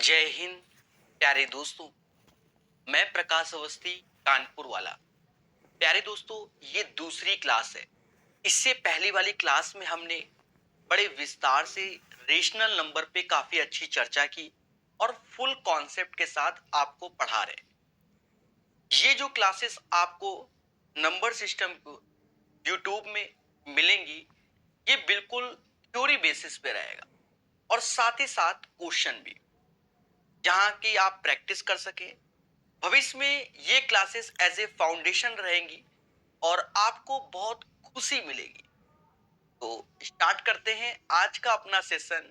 जय हिंद प्यारे दोस्तों। मैं प्रकाश अवस्थी, कानपुर वाला। प्यारे दोस्तों, ये दूसरी क्लास है। इससे पहली वाली क्लास में हमने बड़े विस्तार से रेशनल नंबर पे काफी अच्छी चर्चा की और फुल कॉन्सेप्ट के साथ आपको पढ़ा रहे। ये जो क्लासेस आपको नंबर सिस्टम को यूट्यूब में मिलेंगी, ये बिल्कुल थ्योरी बेसिस पे रहेगा और साथ ही साथ क्वेश्चन भी, जहाँ की आप प्रैक्टिस कर सके। भविष्य में ये क्लासेस एज ए फाउंडेशन रहेंगी और आपको बहुत खुशी मिलेगी। तो स्टार्ट करते हैं आज का अपना सेशन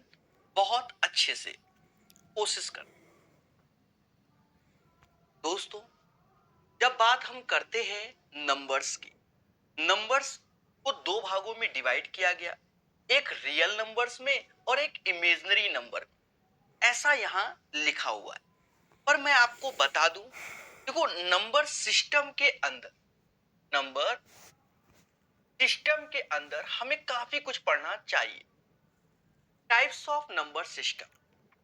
बहुत अच्छे से। कोशिश कर दोस्तों, जब बात हम करते हैं नंबर्स की, नंबर्स को दो भागों में डिवाइड किया गया, एक रियल नंबर्स में और एक इमेजिनरी नंबर। ऐसा यहाँ लिखा हुआ है, पर मैं आपको बता दूं, देखो नंबर सिस्टम के अंदर, नंबर सिस्टम के अंदर हमें काफी कुछ पढ़ना चाहिए। टाइप्स ऑफ नंबर सिस्टम,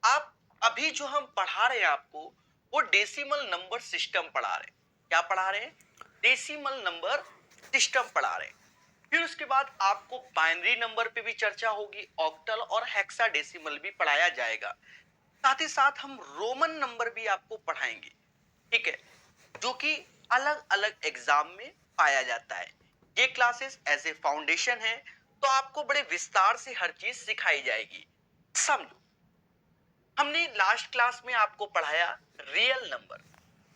आप अभी जो हम पढ़ा रहे हैं आपको, वो डेसिमल नंबर सिस्टम पढ़ा रहे हैं। क्या पढ़ा रहे हैं? डेसिमल नंबर सिस्टम पढ़ा रहे हैं। फिर उसके बाद आपको बाइनरी नंबर पे भी चर्चा होगी, ऑक्टल और हेक्साडेसिमल भी पढ़ाया जाएगा। साथ ही साथ हम रोमन नंबर भी आपको पढ़ाएंगे, ठीक है, जो कि अलग अलग एग्जाम में पाया जाता है। ये क्लासेस एज ए फाउंडेशन है, तो आपको बड़े विस्तार से हर चीज सिखाई जाएगी। समझो, हमने लास्ट क्लास में आपको पढ़ाया रियल नंबर,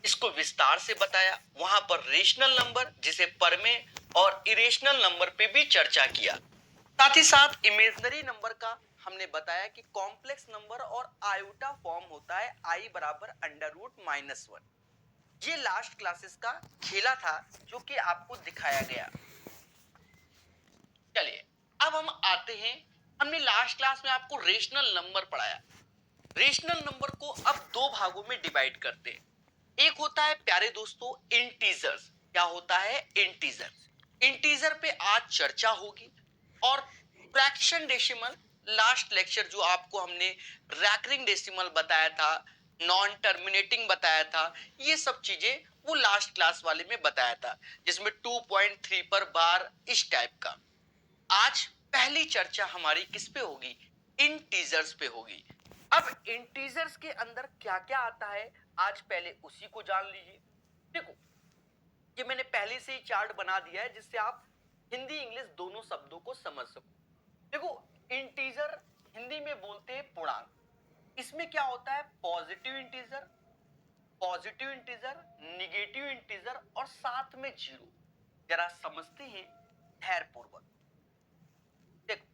इसको विस्तार से बताया। वहां पर रेशनल नंबर, जिसे पर में, और इरेशनल नंबर पे भी चर्चा किया। साथ ही साथ इमेजिनरी नंबर का हमने बताया कि कॉम्प्लेक्स नंबर और आयोटा फॉर्म होता है आई बराबर अंडर रूट -1। ये लास्ट क्लासेस का खेला था जो कि आपको दिखाया गया। चलिए अब हम आते हैं, हमने लास्ट क्लास में आपको रेशनल नंबर पढ़ाया। रेशनल नंबर को अब दो भागों में डिवाइड करते हैं। एक होता है प्यारे दोस्तों इंटीजर्स। क्या होता है? इंटीजर। इंटीजर पे आज चर्चा होगी। और फ्रैक्शन डेसिमल, लास्ट लेक्चर जो आपको हमने रैकरिंग डेसिमल बताया था, नॉन टर्मिनेटिंग बताया था, ये सब चीजें वो लास्ट क्लास वाले में बताया था, जिसमें 2.3 पर बार इस टाइप का। आज पहली चर्चा हमारी किस पे होगी? इंटीजर्स पे होगी। अब इंटीजर्स के अंदर क्या क्या आता है, आज पहले उसी को जान लीजिए। देखो, ये मैंने पहले से ही चार्ट बना दिया है, जिससे आप हिंदी इंग्लिश दोनों शब्दों को समझ सको। देखो, इंटीजर हिंदी में बोलते हैं पूर्णांक। इसमें क्या होता है? Positive integer, positive integer, negative integer और साथ में जीरो। जरा समझते हैं धैर्य पूर्वक। देखो,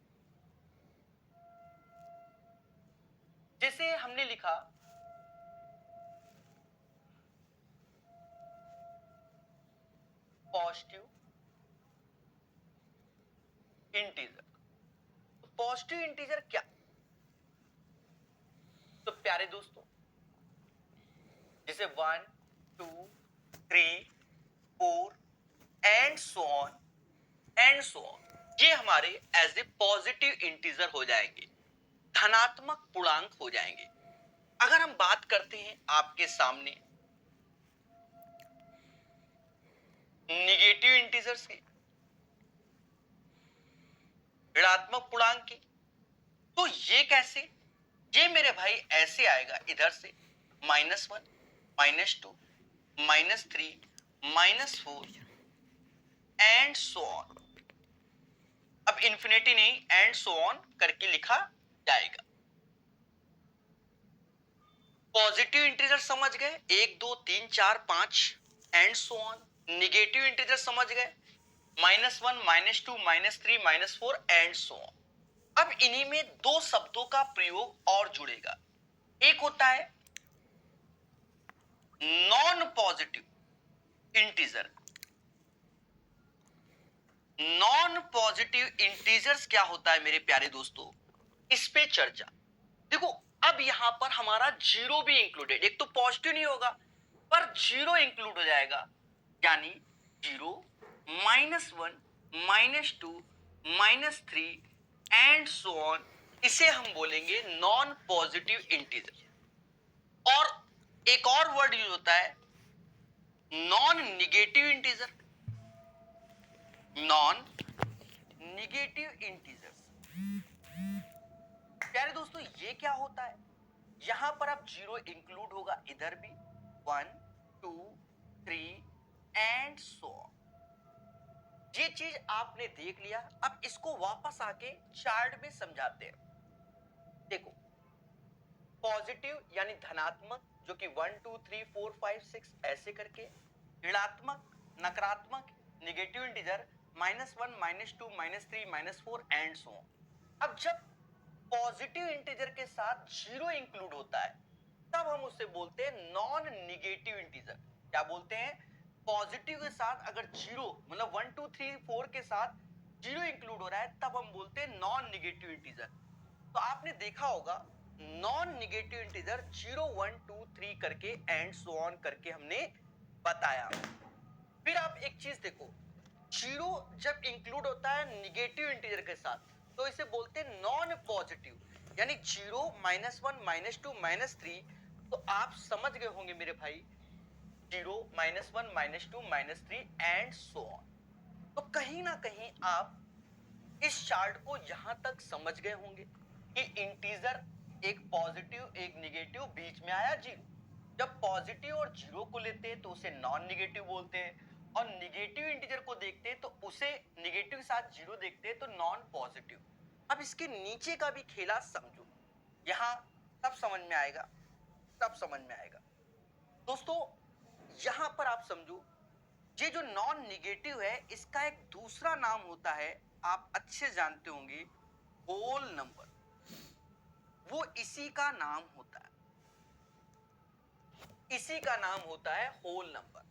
जैसे हमने लिखा पॉजिटिव इंटीजर, तो पॉजिटिव इंटीजर क्या? तो प्यारे दोस्तों, जैसे 1 2 3 4 and so on and so on, ये हमारे एज ए पॉजिटिव इंटीजर हो जाएंगे, धनात्मक पूर्णांक हो जाएंगे। अगर हम बात करते हैं आपके सामने निगेटिव इंटीजर्स की, ऋणात्मक पूर्णांक की, तो ये कैसे? ये मेरे भाई ऐसे आएगा, इधर से -1 -2 -3 -4 एंड सो ऑन। अब इंफिनिटी नहीं, एंड सो ऑन करके लिखा जाएगा। पॉजिटिव इंटीजर समझ गए, 1 2 3 4 5 and so on. Negative integer समझ गए, -1 -2 -3 -4 एंड सो ऑन। अब इन्हीं में दो शब्दों का प्रयोग और जुड़ेगा। एक होता है non positive integer. Non positive integers क्या होता है मेरे प्यारे दोस्तों, इस पे चर्चा। देखो, अब यहां पर हमारा जीरो भी इंक्लूडेड, एक तो पॉजिटिव नहीं होगा पर जीरो इंक्लूड हो जाएगा, यानी 0 -1 -2 -3 एंड सो ऑन। इसे हम बोलेंगे नॉन पॉजिटिव इंटीजर। और एक और वर्ड यूज होता है non negative integer. Non negative integers. प्यारे दोस्तों ये क्या होता है, यहां पर अब जीरो इंक्लूड होगा, इधर भी 1 2 3 एंड सो। ये चीज आपने देख लिया, अब इसको वापस आके चार्ट में समझाते हैं। देखो पॉजिटिव यानी धनात्मक जो कि 1 2 3 4 5 6 ऐसे करके, ऋणात्मक नकारात्मक निगेटिव इंटीजर -1 -2 -3 -4 एंड सो। अब जब पॉजिटिव इंटीजर के साथ जीरो इंक्लूड होता है तब हम उसे बोलते हैं नॉन निगेटिव इंटीजर। क्या बोलते हैं, पॉजिटिव के साथ अगर जीरो मतलब 1 2 3 4 के साथ जीरो इंक्लूड हो रहा है तब हम बोलते हैं नॉन निगेटिव इंटीजर। तो आपने देखा होगा नॉन निगेटिव इंटीजर 0 1 2 3 करके एंड सो ऑन करके हमने बताया। फिर आप एक चीज देखो, जीरो जब इंक्लूड होता है निगेटिव इंटीजर के साथ तो इसे बोलते हैं नॉन पॉजिटिव, यानी 0 -1 -2 -3। तो आप समझ गए होंगे मेरे भाई 0 -1 -2 -3 एंड सो ऑन। तो कहीं ना कहीं आप इस चार्ट को यहां तक समझ गए होंगे कि इंटीजर एक पॉजिटिव एक निगेटिव, बीच में आया जीरो। जब पॉजिटिव और जीरो को लेते हैं तो उसे नॉन निगेटिव बोलते हैं, और निगेटिव इंटीजर को देखते हैं तो उसे निगेटिव के साथ जीरो देखते हैं तो नॉन पॉजिटिव। अब इसके नीचे का भी खेला समझो, यहां तब समझ में आएगा, तब समझ में आएगा दोस्तों। यहां पर आप समझो, ये जो नॉन निगेटिव है इसका एक दूसरा नाम होता है, आप अच्छे जानते होंगे, होल नंबर। वो इसी का नाम होता है, इसी का नाम होता है होल नंबर।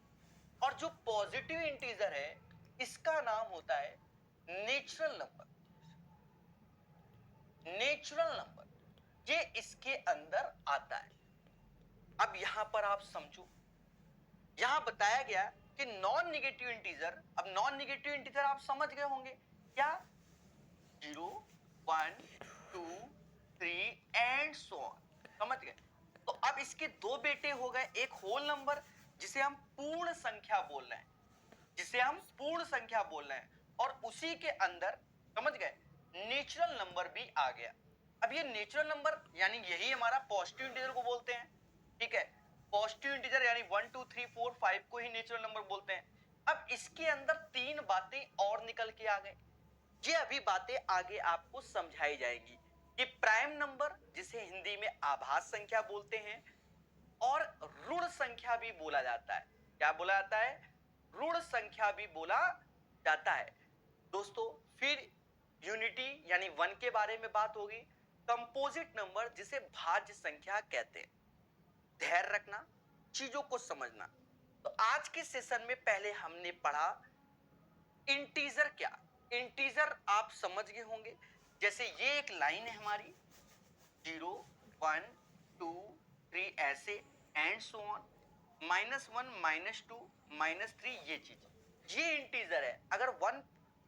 और जो पॉजिटिव इंटीजर है इसका नाम होता है नेचुरल नंबर। नेचुरल नंबर ये इसके अंदर आता है। अब यहां पर आप समझो, यहां बताया गया कि नॉन निगेटिव इंटीजर, अब नॉन निगेटिव इंटीजर आप समझ गए होंगे क्या, 0 1 2 3 एंड सो ऑन, समझ गए। तो अब इसके दो बेटे हो गए, एक होल नंबर जिसे हम पूर्ण संख्या बोल रहे हैं, जिसे हम पूर्ण संख्या बोल रहे हैं, और उसी के अंदर समझ गए नेचुरल नंबर भी आ गया। अब ये नेचुरल नंबर यानी यही हमारा पॉजिटिव इंटीजर को बोलते हैं, ठीक है। पॉजिटिव इंटीजर यानी 1 2 3 4 5 को ही नेचुरल नंबर बोलते हैं। अब इसके अंदर तीन बातें और निकल के आ गए, ये अभी बातें आगे आपको समझाई जाएंगी कि प्राइम नंबर जिसे हिंदी में आभास संख्या बोलते हैं, और ऋण संख्या भी बोला जाता है। क्या बोला जाता है, ऋण संख्या भी बोला जाता है दोस्तों। फिर यूनिटी यानी वन के बारे में बात होगी, कंपोजिट नंबर जिसे भाज्य संख्या कहते हैं। धैर्य रखना, चीजों को समझना। तो आज के सेशन में पहले हमने पढ़ा इंटीजर क्या। इंटीजर आप समझ गए होंगे, जैसे ये एक लाइन है हमारी 0 1 2 3 ऐसे एंड सो ऑन, -1 -2 -3, ये चीज ये इंटीजर है। अगर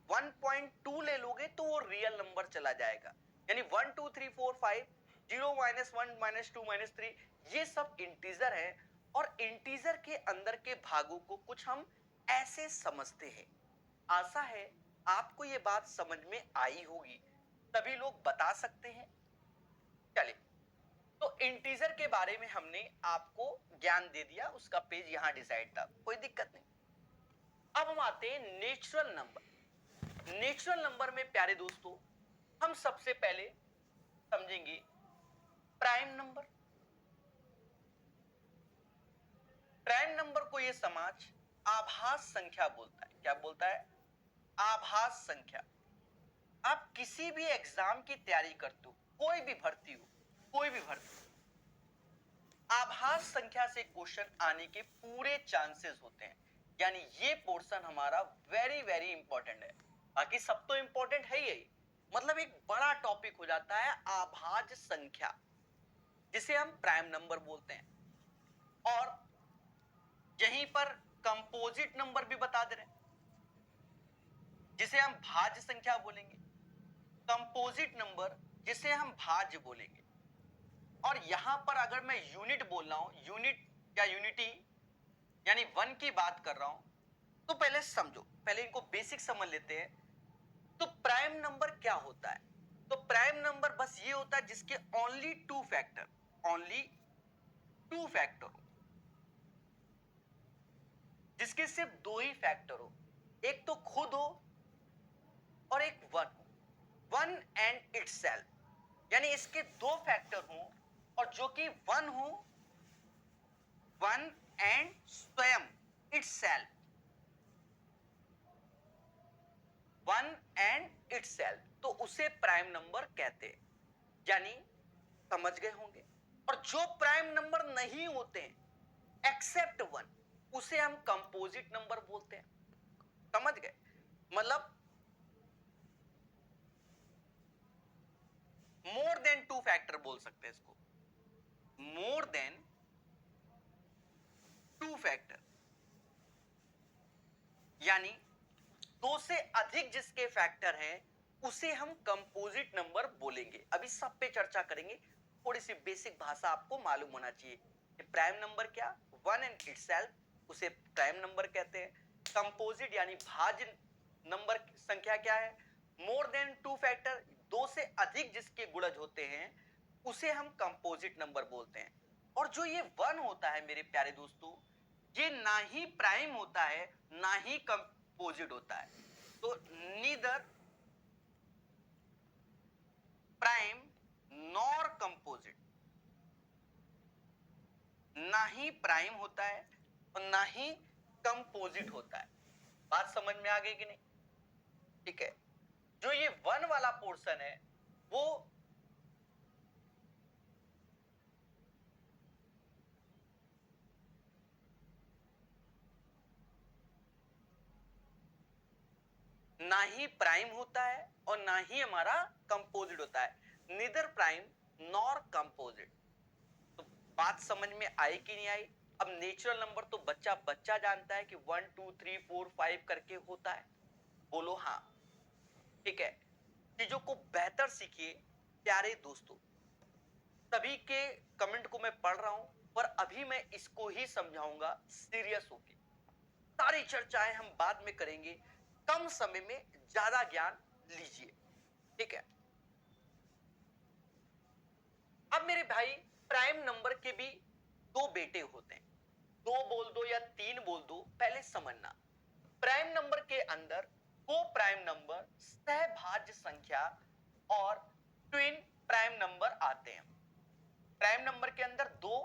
1.2 ले लोगे तो वो रियल नंबर चला जाएगा, यानी 1 2 3 4 5 0 -1 -2 -3 ये सब इंटीजर है। और इंटीजर के अंदर के भागों को कुछ हम ऐसे समझते हैं। आशा है आपको ये बात समझ में आई होगी, सभी लोग बता सकते हैं। चलिए, तो इंटीजर के बारे में हमने आपको ज्ञान दे दिया, उसका पेज यहां डिसाइड था, कोई दिक्कत नहीं। अब हम आते हैं नेचुरल नंबर। नेचुरल नंबर में प्यारे दोस्तों हम सबसे पहले समझेंगे प्राइम नंबर। प्राइम नंबर को ये समाज आभास संख्या बोलता है। क्या बोलता है, आभास संख्या। आप किसी भी एग्जाम की तैयारी करते हो, कोई भी भर्ती हो, कोई भी भर्ती, आभास संख्या से क्वेश्चन आने के पूरे चांसेस होते हैं। यानी ये पोर्शन हमारा वेरी वेरी इंपॉर्टेंट है, बाकी सब तो इंपॉर्टेंट है ही, मतलब एक बड़ा टॉपिक हो जाता है आभाज्य संख्या, जिसे हम प्राइम नंबर बोलते हैं। और यहीं पर कंपोजिट नंबर भी बता दे रहे हैं, जिसे हम भाज्य संख्या बोलेंगे। कंपोजिट नंबर जिसे हम भाज्य बोलेंगे। और यहां पर अगर मैं यूनिट बोल रहा हूं, यूनिट या यूनिटी यानी 1 की बात कर रहा हूं, तो पहले समझो, पहले इनको बेसिक समझ लेते हैं। तो प्राइम नंबर क्या होता है? तो प्राइम नंबर बस ये होता है जिसके only two factor, only two factor हो, जिसके सिर्फ दो ही फैक्टर हो, एक तो खुद हो और एक वन हो, वन एंड इटसेल्फ, यानी इसके दो फैक्टर हो और जो कि वन हो, वन एंड स्वयं, इटसेल्फ, वन एंड इटसेल्फ, तो उसे प्राइम नंबर कहते हैं। यानी समझ गए होंगे। और जो प्राइम नंबर नहीं होते हैं एक्सेप्ट वन, उसे हम कंपोजिट नंबर बोलते हैं। समझ गए? मतलब मोर देन टू फैक्टर बोल सकते हैं इसको, मोर देन टू फैक्टर, यानी दो से अधिक जिसके फैक्टर हैं उसे हम कंपोजिट नंबर बोलेंगे। अभी सब पे चर्चा करेंगे, थोड़ी सी बेसिक भाषा आपको मालूम होना चाहिए कि प्राइम नंबर क्या, वन एंड इटसेल्फ, उसे प्राइम नंबर कहते हैं। कंपोजिट यानी भाज्य नंबर संख्या क्या है, मोर देन टू फैक्टर, दो से अधिक जिसके गुणज होते हैं उसे हम कंपोजिट नंबर बोलते हैं। और जो ये वन होता है मेरे प्यारे दोस्तों, ये ना ही प्राइम होता है ना ही कंपोजिट होता है। तो नीदर प्राइम नॉर कंपोजिट, ना ही प्राइम होता है और ना ही कंपोजिट होता है। बात समझ में आ गई कि नहीं? ठीक है। जो ये वन वाला पोर्शन है वो ना ही प्राइम होता है और ना ही हमारा कंपोजिट होता है, नीदर प्राइम नॉर कंपोजिट। तो बात समझ में आई कि नहीं आई? अब नेचुरल नंबर तो बच्चा बच्चा जानता है कि 1 2 3 4 5 करके होता है, बोलो हाँ। ठीक है, चीजों को बेहतर सीखिए प्यारे दोस्तों। सभी के कमेंट को मैं पढ़ रहा हूं, पर अभी मैं इसको ही समझाऊंगा सीरियस होके। सारी चर्चाएं हम बाद में करेंगे, कम समय में ज्यादा ज्ञान लीजिए। ठीक है। अब मेरे भाई, प्राइम नंबर के भी दो बेटे होते हैं, दो बोल दो या तीन बोल दो, पहले समझना। प्राइम नंबर के अंदर को प्राइम नंबर, सहभाज्य संख्या और ट्विन प्राइम नंबर आते हैं। प्राइम नंबर के अंदर दो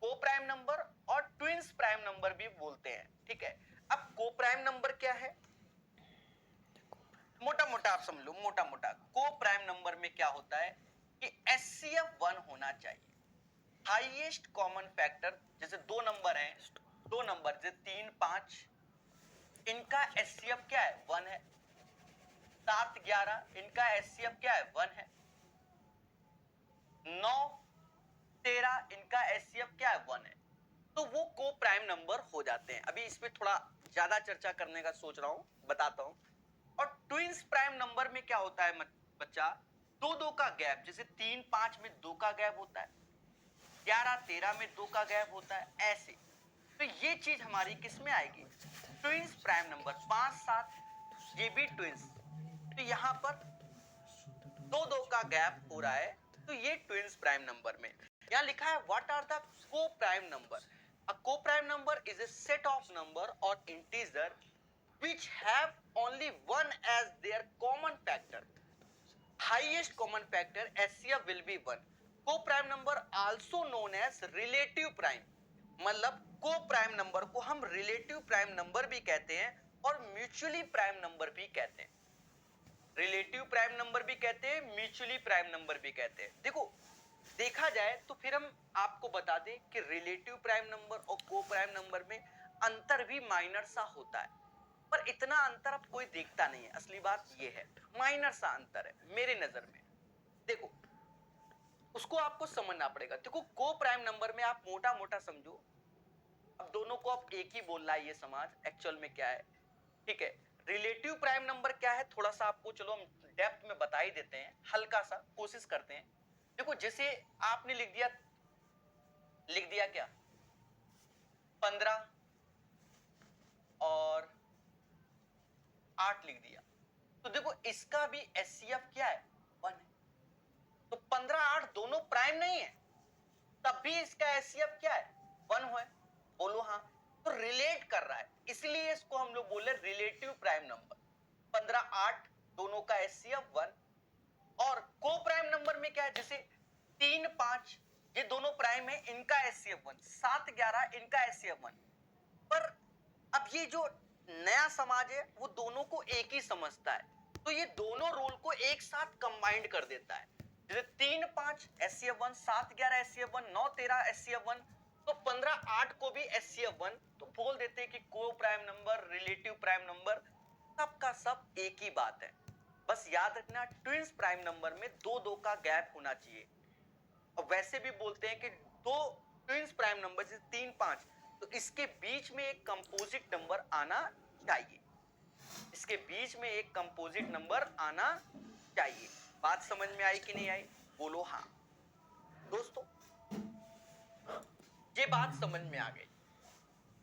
को प्राइम नंबर और ट्विन्स प्राइम नंबर भी बोलते हैं। ठीक है। अब को प्राइम नंबर क्या है, मोटा मोटा आप समझ लो, मोटा मोटा को प्राइम नंबर में क्या होता है कि एचसीएफ 1 होना चाहिए, हाईएस्ट कॉमन फैक्टर। जैसे दो नंबर हैं, दो नंबर जैसे 3 5, इनका एचसीएफ क्या है, 1 है। 7 11, इनका एचसीएफ क्या है, 1 है। 9 13, इनका एचसीएफ क्या है, 1 है। तो वो को प्राइम नंबर हो जाते हैं। अभी इस पे थोड़ा ज्यादा चर्चा करने का सोच रहा हूं, बताता हूं। और ट्विन्स प्राइम नंबर में क्या होता है बच्चा, दो दो का गैप, जैसे 3 5 में 2 का गैप होता है, 11 13 में 2 का गैप होता है, ऐसे। तो ये चीज हमारी किस में आएगी, ट्विन्स प्राइम नंबर। 5 7 ये भी ट्विन्स, तो यहां पर दो दो का गैप हो रहा है, तो ये ट्विन्स प्राइम नंबर में। यहां लिखा है व्हाट आर द को प्राइम नंबर। अ को prime number is a set of number और integer which have only one as their common factor. Highest common factor HCF will be 1. Co-prime number also known as relative prime. मतलब को prime number को हम relative prime number भी कहते हैं और mutually prime number भी कहते हैं। रिलेटिव प्राइम नंबर भी कहते हैं, म्यूचुअली प्राइम नंबर भी कहते हैं। देखो, देखा जाए तो फिर हम आपको बता दें कि रिलेटिव प्राइम नंबर और को प्राइम नंबर में अंतर भी माइनर सा होता है, पर इतना अंतर अब कोई देखता नहीं है। असली बात ये है, माइनर सा अंतर है मेरे नजर में। देखो, उसको आपको समझना पड़ेगा। देखो, को प्राइम नंबर में आप मोटा मोटा समझो, अब दोनों को अब एक ही बोल रहा है ये समाज, एक्चुअल में क्या है। ठीक है। रिलेटिव प्राइम नंबर क्या है, थोड़ा सा आपको चलो हम डेप्थ में बता ही देते हैं, हल्का सा कोशिश करते हैं। देखो जैसे आपने लिख दिया क्या 15 और 8 लिख दिया, तो देखो इसका भी एचसीएफ क्या है 1 है। तो 15 8 दोनों प्राइम नहीं है, तब भी इसका एचसीएफ क्या है 1 है। बोलो हाँ। तो रिलेट कर रहा है, इसलिए इसको हम लोग बोले रिलेटिव प्राइम नंबर। 15 8 दोनों का एचसीएफ 1। और को प्राइम नंबर में क्या है, जैसे 3 5 ये दोनों प्राइम है, इनका एचसीएफ 1। 7 11 इनका एचसीएफ 1। पर अब ये जो नया समाज है वो दोनों को एक ही समझता है, तो ये दोनों रोल को एक साथ कंबाइंड कर देता है। जैसे 3 5 एचसीएफ 1, 7 11 एचसीएफ 1, 9 13 एचसीएफ 1, तो 15 8 को भी एचसीएफ 1। तो बोल देते हैं कि को prime number, relative prime number, सबका सब एक ही बात है। बस याद रखना ट्विंस प्राइम नंबर में 2 का गैप होना चाहिए। और वैसे भी बोलते हैं कि दो ट्विंस प्राइम नंबर जैसे 3 5, तो इसके बीच में एक कंपोजिट नंबर आना चाहिए, इसके बीच में एक कंपोजिट नंबर आना चाहिए। बात समझ में आई कि नहीं आई? बोलो हाँ। दोस्तों ये बात समझ में आ गई,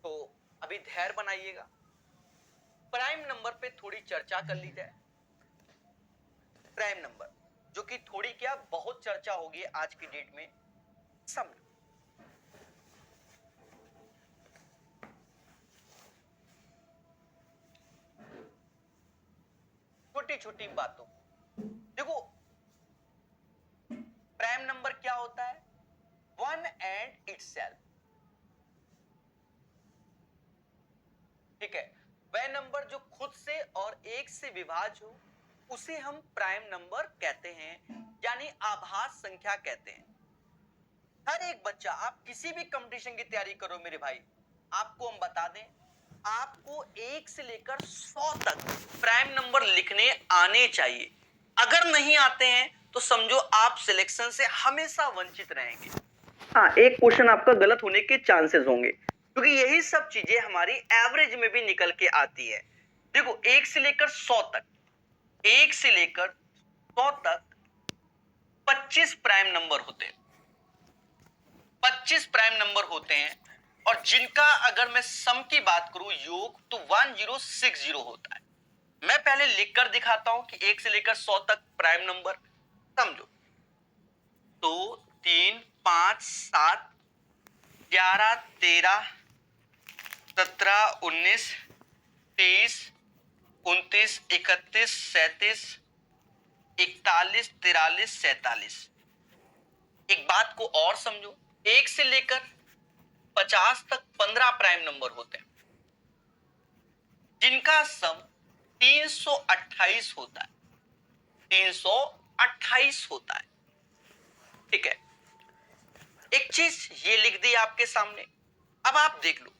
तो अभी धैर्य बनाइएगा, प्राइम नंबर पे थोड़ी चर्चा कर ली जाए। प्राइम नंबर जो कि थोड़ी क्या बहुत चर्चा होगी आज की डेट में। समझो छोटी छोटी बातों, देखो प्राइम नंबर क्या होता है, 1 एंड इटसेल्फ। ठीक है, वह नंबर जो खुद से और एक से विभाज्य हो उसे हम प्राइम नंबर कहते हैं, यानी आभास संख्या कहते हैं। हर एक बच्चा, आप किसी भी कंपटीशन की तैयारी करो मेरे भाई, आपको हम बता दें, आपको 1 से लेकर 100 तक प्राइम नंबर लिखने आने चाहिए। अगर नहीं आते हैं तो समझो आप सिलेक्शन से हमेशा वंचित रहेंगे। हाँ, एक क्वेश्चन आपका गलत होने के चांसेस होंगे, क्योंकि यही सब चीजें हमारी एवरेज में भी निकल के आती है। देखो 1 से लेकर 100 तक, 1 से लेकर 100 तक 25 प्राइम नंबर होते हैं, 25 प्राइम नंबर होते हैं। और जिनका अगर मैं सम की बात करूं योग, तो 1060 होता है। मैं पहले लिखकर दिखाता हूं कि 1 से लेकर 100 तक प्राइम नंबर समझो। तो 3 5 7 11 13 17 19 23 29 31 37 41 43 47। एक बात को और समझो, 1 से लेकर 50 तक 15 प्राइम नंबर होते हैं, जिनका सम 328 होता है, 328 होता है। ठीक है, एक चीज ये लिख दी आपके सामने, अब आप देख लो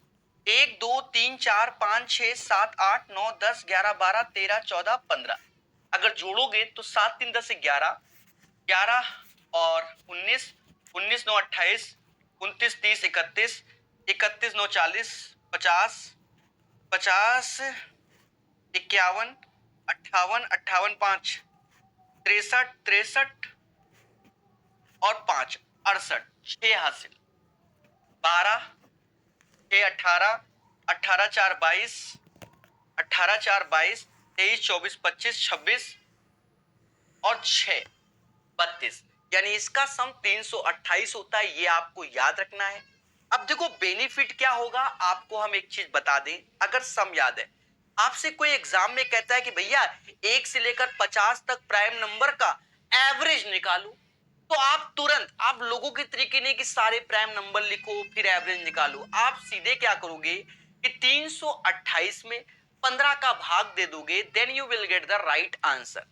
1 2 3 4 5 6 7 8 9 10 11 12 13 14 15, अगर जोड़ोगे तो 7 3 10 11, 11 और 19, 19 9 28, 29 30 31, 31 9 40, 50, 50 51, 58, 58 5 63, 63 और 5 68, 6 हासिल, 12 6 18, 18 4 22, 18 4 22, 23 24 25 26 और 6 32, यानी इसका सम 328 होता है। ये आपको याद रखना है। अब देखो बेनिफिट क्या होगा, आपको हम एक चीज बता दें, अगर सम याद है, आपसे कोई एग्जाम में कहता है कि भैया 1 से लेकर 50 तक प्राइम नंबर का एवरेज निकालो, तो आप तुरंत, आप लोगों के तरीके नहीं कि सारे प्राइम नंबर लिखो फिर एवरेज निकालो, आप सीधे क्या करोगे कि 328 में 15 का भाग दे दोगे, then you will get the right answer.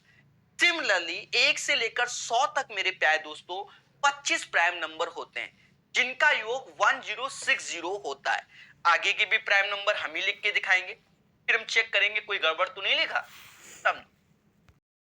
Similarly 1 से लेकर 100 तक मेरे प्यारे दोस्तों 25 प्राइम नंबर होते हैं, जिनका योग 1060 होता है। आगे के भी प्राइम नंबर हम ही लिख के दिखाएंगे, फिर हम चेक करेंगे कोई गड़बड़ तो नहीं लिखा। समझो